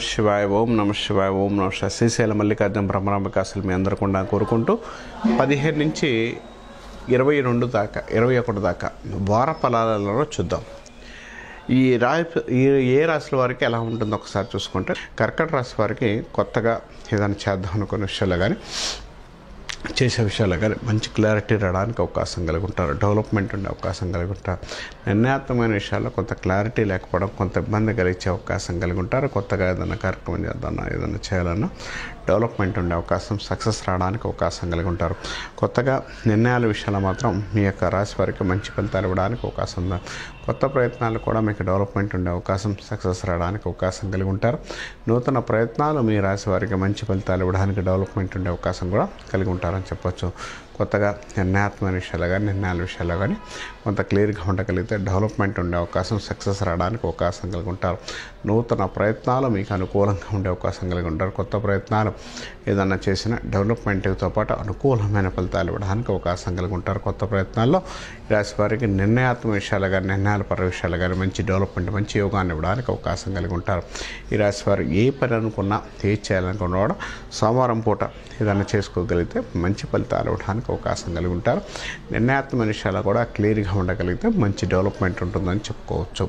శివాయ ఓం నమ శివాయ ఓం నమ శివాయ. శ్రీశైల మల్లికార్జున బ్రహ్మరాంబికాసులు మీ అందరూ కూడా కోరుకుంటూ 15 నుంచి 22 దాకా 21 దాకా వార ఫలాలలో చూద్దాం. ఏ రాశుల వారికి ఎలా ఉంటుందో ఒకసారి చూసుకుంటే, కర్కట రాశి వారికి కొత్తగా ఏదైనా చేద్దాం అనుకునే విషయాలు కానీ చేసే విషయాలు కానీ మంచి క్లారిటీ రావడానికి అవకాశం కలిగి ఉంటారు. డెవలప్మెంట్ ఉండే అవకాశం కలిగి ఉంటారు. నిర్ణయాత్మకమైన విషయాల్లో కొంత క్లారిటీ లేకపోవడం, కొంత ఇబ్బంది కలిగించే అవకాశం కలిగి ఉంటారు. కొత్తగా ఏదైనా కార్యక్రమం చేద్దామన్నా ఏదైనా చేయాలన్నా డెవలప్మెంట్ ఉండే అవకాశం, సక్సెస్ రావడానికి అవకాశం కలిగి ఉంటారు. కొత్తగా నిర్ణయాల విషయాల్లో మాత్రం మీ యొక్క రాశి వారికి మంచి ఫలితాలు ఇవ్వడానికి అవకాశం ఉంది. కొత్త ప్రయత్నాలు కూడా మీకు డెవలప్మెంట్ ఉండే అవకాశం, సక్సెస్ రావడానికి అవకాశం కలిగి ఉంటారు. నూతన ప్రయత్నాలు మీ రాశి వారికి మంచి ఫలితాలు ఇవ్వడానికి, డెవలప్మెంట్ ఉండే అవకాశం కూడా కలిగి ఉంటారని చెప్పొచ్చు. కొత్తగా నిర్ణయాత్మక విషయాలు కానీ నిర్ణయాల విషయాల్లో కానీ కొంత క్లియర్గా ఉండగలిగితే డెవలప్మెంట్ ఉండే అవకాశం, సక్సెస్ రావడానికి అవకాశం కలిగి ఉంటారు. నూతన ప్రయత్నాలు మీకు అనుకూలంగా ఉండే అవకాశం కలిగి ఉంటారు. కొత్త ప్రయత్నాలు ఏదన్నా చేసినా డెవలప్మెంట్తో పాటు అనుకూలమైన ఫలితాలు ఇవ్వడానికి అవకాశం కలిగి ఉంటారు. కొత్త ప్రయత్నాల్లో ఈ రాశి వారికి నిర్ణయాత్మక విషయాలు కానీ నిర్ణయాల పర విషయాలు కానీ మంచి డెవలప్మెంట్, మంచి యోగాన్ని ఇవ్వడానికి అవకాశం కలిగి ఉంటారు. ఈ రాశి వారు ఏ పని అనుకున్నా, ఏది చేయాలనుకున్నా సోమవారం పూట ఏదైనా చేసుకోగలిగితే మంచి ఫలితాలు ఇవ్వడానికి అవకాశం కలిగి ఉంటారు. నిర్ణయాత్మక విషయాలు కూడా క్లియర్గా ఉండగలిగితే మంచి డెవలప్మెంట్ ఉంటుందని చెప్పుకోవచ్చు.